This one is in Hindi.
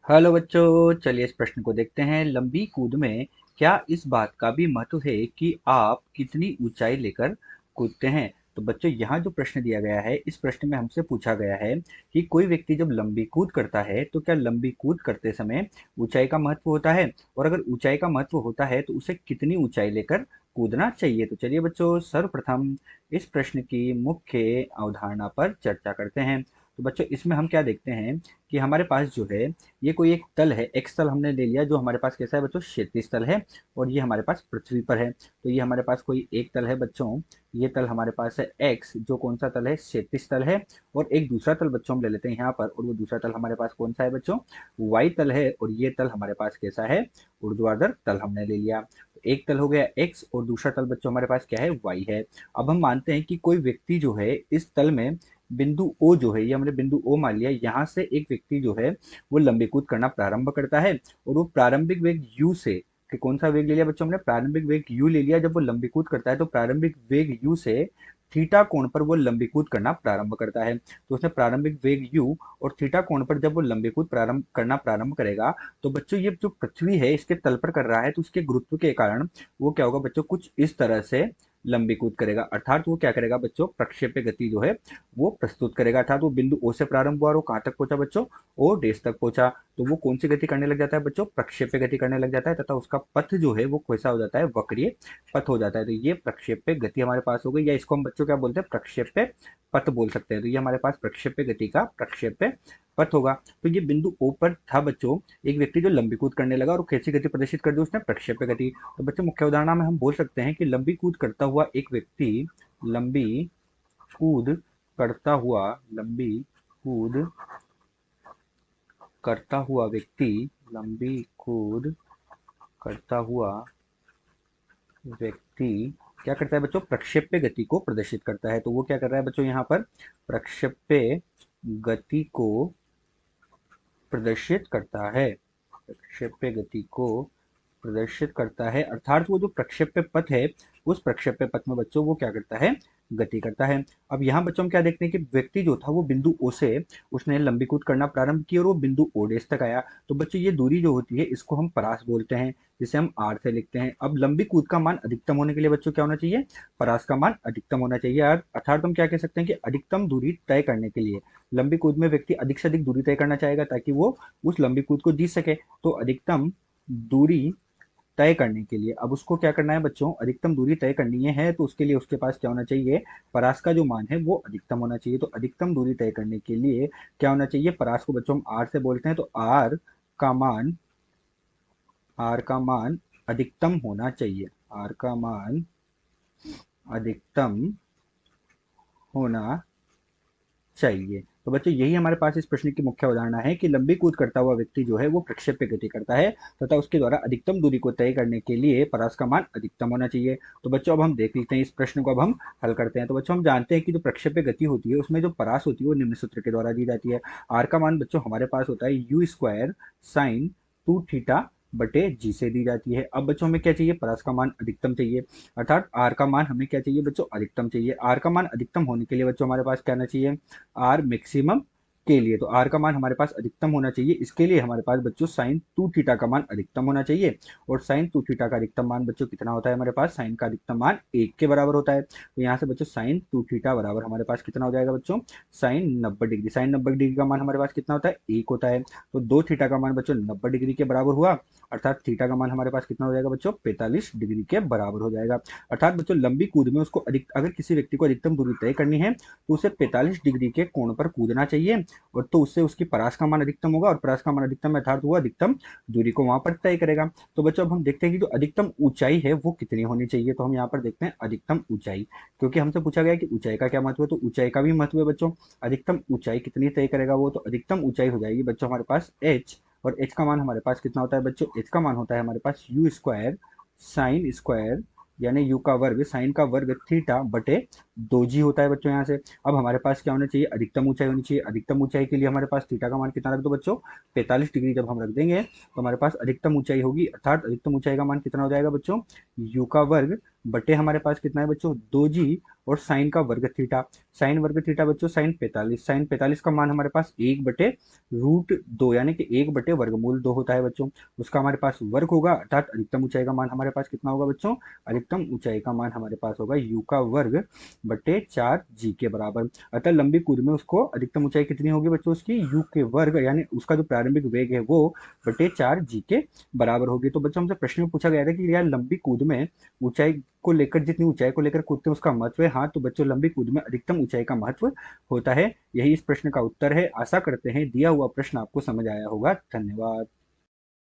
हेलो बच्चों, चलिए इस प्रश्न को देखते हैं। लंबी कूद में क्या इस बात का भी महत्व है कि आप कितनी ऊंचाई लेकर कूदते हैं? तो बच्चों, यहाँ जो प्रश्न दिया गया है, इस प्रश्न में हमसे पूछा गया है कि कोई व्यक्ति जब लंबी कूद करता है तो क्या लंबी कूद करते समय ऊंचाई का महत्व होता है, और अगर ऊंचाई का महत्व होता है तो उसे कितनी ऊंचाई लेकर कूदना चाहिए। तो चलिए बच्चों, सर्वप्रथम इस प्रश्न की मुख्य अवधारणा पर चर्चा करते हैं। तो बच्चों, इसमें हम क्या देखते हैं कि हमारे पास जो है, ये कोई एक तल है, एक्स तल हमने ले लिया, जो हमारे पास कैसा है बच्चों, क्षैतिज तल है। और ये हमारे पास पृथ्वी पर है। तो ये हमारे पास कोई एक तल है बच्चों। ये तल हमारे पास है एक्स, जो कौन सा तल है, क्षैतिज तल है। और एक दूसरा तल बच्चों हम ले लेते हैं यहाँ पर, और वो दूसरा तल हमारे पास कौन सा है बच्चों, वाई तल है। और ये तल हमारे पास कैसा है, ऊर्ध्वाधर तल हमने ले लिया। तो एक तल हो गया एक्स और दूसरा तल बच्चों हमारे पास क्या है, वाई है। अब हम मानते हैं कि कोई व्यक्ति जो है इस तल में बिंदु ओ जो है, ये हमने बिंदु ओ मान लिया, यहाँ से एक व्यक्ति जो है वो लंबी कूद करना प्रारंभ करता है। और वो प्रारंभिक वेग u से, कि कौन सा वेग ले लिया बच्चों हमने, प्रारंभिक वेग u ले लिया। जब वो लंबी कूद करता है तो प्रारंभिक वेग u से थीटा कोण पर वो लंबी कूद करना प्रारंभ करता है। तो उसने प्रारंभिक वेग u और थीटा कोण पर जब वो लंबी कूद प्रारंभ करना प्रारंभ करेगा, तो बच्चों ये जो पृथ्वी है इसके तल पर कर रहा है, तो उसके गुरुत्व के कारण वो क्या होगा बच्चों, कुछ इस तरह से लंबी कूद करेगा। अर्थात वो क्या करेगा बच्चों, प्रक्षेप्य गति जो है वो प्रस्तुत करेगा। अर्थात वो बिंदु ओ से प्रारंभ हुआ और वो कहाँ तक पहुंचा बच्चों, ओ डेश तक पहुंचा। तो वो कौन सी गति करने लग जाता है बच्चों, प्रक्षेप्य गति करने लग जाता है, तथा उसका पथ जो है वो कैसा हो जाता है, वक्रीय पथ हो जाता है। तो ये प्रक्षेप्य गति हमारे पास हो गई, या इसको हम बच्चों क्या बोलते हैं, प्रक्षेप्य पथ बोल सकते हैं। तो ये हमारे पास प्रक्षेप्य गति का प्रक्षेप्य पथ होगा। तो ये बिंदु ओ पर था बच्चों एक व्यक्ति जो लंबी कूद करने लगा, और कैसी गति प्रदर्शित कर दी उसने, प्रक्षेप्य गति। तो बच्चों, मुख्य उदाहरण में हम बोल सकते हैं कि लंबी कूद करता हुआ एक व्यक्ति, लंबी कूद करता हुआ, लंबी कूद करता हुआ व्यक्ति, लंबी कूद करता हुआ व्यक्ति क्या करता है बच्चों, प्रक्षेप्य गति को प्रदर्शित करता है। तो वो क्या कर रहा है बच्चों, यहाँ पर प्रक्षेप्य गति को प्रदर्शित करता है, प्रक्षेप्य गति को प्रदर्शित करता है। अर्थात वो जो प्रक्षेप्य पथ है, उस प्रक्षेप्य पथ में बच्चों वो क्या करता है, गति करता है। अब यहाँ बच्चों हम क्या देखते हैं कि व्यक्ति जो था वो बिंदु ओ से उसने लंबी कूद करना प्रारंभ की और वो बिंदु ओ डेस तक आया। तो बच्चों, ये दूरी जो होती है इसको हम परास बोलते हैं, जिसे हम आर से लिखते हैं। अब लंबी कूद का मान अधिकतम होने के लिए बच्चों क्या होना चाहिए, परास का मान अधिकतम होना चाहिए। अर्थात हम क्या कह सकते हैं कि अधिकतम दूरी तय करने के लिए लंबी कूद में व्यक्ति अधिक से अधिक दूरी तय करना चाहेगा, ताकि वो उस लंबी कूद को जीत सके। तो अधिकतम दूरी तय करने के लिए अब उसको क्या करना है बच्चों, अधिकतम दूरी तय करनी है, तो उसके लिए उसके पास क्या होना चाहिए, परास का जो मान है वो अधिकतम होना चाहिए। तो अधिकतम दूरी तय करने के लिए क्या होना चाहिए, परास को बच्चों हम आर से बोलते हैं। तो का मान आर का मान अधिकतम होना चाहिए, आर का मान अधिकतम होना चाहिए। तो बच्चों, यही हमारे पास इस प्रश्न की मुख्य अवधारणा है कि लंबी कूद करता हुआ व्यक्ति जो है वो प्रक्षेप्य गति करता है, तथा उसके द्वारा अधिकतम दूरी को तय करने के लिए परास का मान अधिकतम होना चाहिए। तो बच्चों, अब हम देख लेते हैं इस प्रश्न को, अब हम हल करते हैं। तो बच्चों, हम जानते हैं कि जो प्रक्षेप्य गति होती है उसमें जो परास होती है वो निम्न सूत्र के द्वारा दी जाती है। आर का मान बच्चों हमारे पास होता है you square sine to theta बटे जी से दी जाती है। अब बच्चों हमें क्या चाहिए, परास का मान अधिकतम चाहिए। अर्थात आर का मान हमें क्या चाहिए बच्चों, अधिकतम चाहिए। आर का मान अधिकतम होने के लिए बच्चों हमारे पास क्या आना चाहिए, आर मैक्सिमम के लिए। तो आर का मान हमारे पास अधिकतम होना चाहिए, इसके लिए हमारे पास बच्चों साइन टू थीटा का मान अधिकतम होना चाहिए। और साइन टू थीटा का अधिकतम मान बच्चों कितना होता है, हमारे पास साइन का अधिकतम मान एक के बराबर होता है। तो यहाँ से बच्चों साइन टू थीटा बराबर हमारे पास कितना हो जाएगा बच्चों, साइन 90 डिग्री। साइन 90 डिग्री का मान हमारे पास कितना होता है, एक होता है। तो दो थीटा का मान बच्चों 90 डिग्री के बराबर हुआ, अर्थात थीटा का मान हमारे पास कितना हो जाएगा बच्चों, 45 डिग्री के बराबर हो जाएगा। अर्थात बच्चों, लंबी कूद में उसको अगर किसी व्यक्ति को अधिकतम दूरी तय करनी है तो उसे 45 डिग्री के कोण पर कूदना चाहिए, और तो उससे उसकी परास का मान अधिकतम होगा, और परास का मान अधिकतम है, अर्थात वो अधिकतम दूरी को वहां पर तय करेगा। तो बच्चों, अब हम देखते हैं कि जो अधिकतम ऊंचाई है वो कितनी होनी चाहिए। तो हम यहाँ पर देखते हैं अधिकतम ऊंचाई, क्योंकि हमसे पूछा गया कि ऊंचाई का क्या महत्व है, तो ऊंचाई का भी महत्व है बच्चों। अधिकतम ऊंचाई कितनी तय करेगा वो, तो अधिकतम ऊंचाई हो जाएगी बच्चों हमारे पास एच। और एच का मान हमारे पास कितना होता है बच्चों, एच का मान होता है हमारे पास यू स्क्वायर साइन स्क्वायर, यानी यू का वर्ग साइन का वर्ग थीटा बटे दो जी होता है बच्चों यहाँ से। अब हमारे पास क्या होना चाहिए, अधिकतम ऊंचाई होनी चाहिए। अधिकतम ऊंचाई के लिए हमारे पास थीटा का मान कितना रख दो बच्चों, 45 डिग्री जब हम रख देंगे तो हमारे पास अधिकतम ऊंचाई होगी, अर्थात अधिकतम ऊंचाई का मान कितना हो जाएगा बच्चों, यू का वर्ग बटे हमारे पास कितना है बच्चों 2g, और साइन का वर्ग थीटा, साइन वर्ग थीटा बच्चों साइन 45 का मान हमारे पास 1/√2 यानी कि 1/वर्गमूल 2 होता है बच्चों। उसका हमारे पास वर्ग होगा, अर्थात अधिकतम ऊंचाई का मान हमारे पास कितना होगा बच्चों, अधिकतम ऊंचाई का मान हमारे पास होगा u का वर्ग बटे 4g के बराबर। अतः लंबी कूद में उसको अधिकतम ऊंचाई कितनी होगी बच्चों, उसकी u के वर्ग यानी उसका जो प्रारंभिक वेग है वो बटे 4g के बराबर होगी। तो बच्चों हमसे प्रश्न में पूछा गया था कि यार लंबी कूद में ऊंचाई को लेकर, जितनी ऊंचाई को लेकर कूदते हैं उसका महत्व है। हाँ, तो बच्चों लंबी कूद में अधिकतम ऊंचाई का महत्व होता है। यही इस प्रश्न का उत्तर है। आशा करते हैं दिया हुआ प्रश्न आपको समझ आया होगा। धन्यवाद।